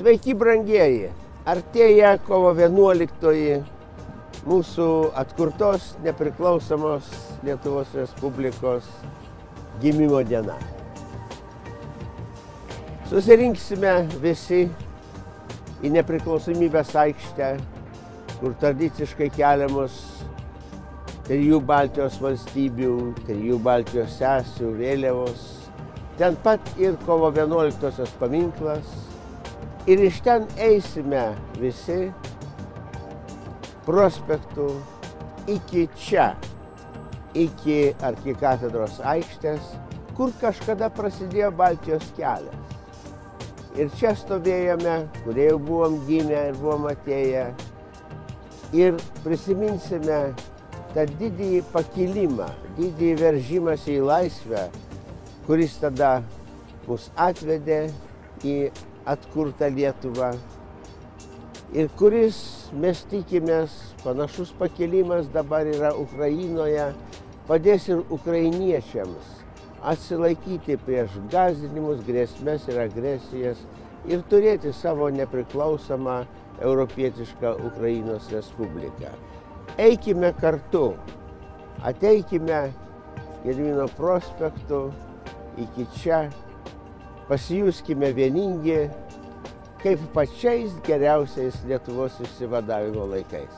Sveiki, brangieji! Artėja kovo 11-oji mūsų atkurtos nepriklausomos Lietuvos Respublikos gimimo diena. Susirinksime visi į nepriklausomybės aikštę, kur tradiciškai keliamos 3 Baltijos valstybių, 3 Baltijos sesių vėliavos. Ten pat ir kovo 11-osios paminklas. Ir iš ten eisime visi prospektų iki čia, iki arkikatedros aikštės, kur kažkada prasidėjo Baltijos kelias. Ir čia stovėjome, kurie jau buvom gimę ir buvom atėję. Ir prisiminsime tą didįjį pakilimą, didįjį veržimąsi į laisvę, kuris tada mus atvedė į atkurtą Lietuvą ir kuris, mes tikimės, panašus pakilimas dabar yra Ukrainoje, padės ir ukrainiečiams atsilaikyti prieš gąsdinimus, grėsmes ir agresijas ir turėti savo nepriklausomą europietišką Ukrainos Respubliką. Eikime kartu, ateikime Gedimino prospektu iki čia, pasijuskime vieningi, kaip pačiais geriausiais Lietuvos išsivadavimo laikais.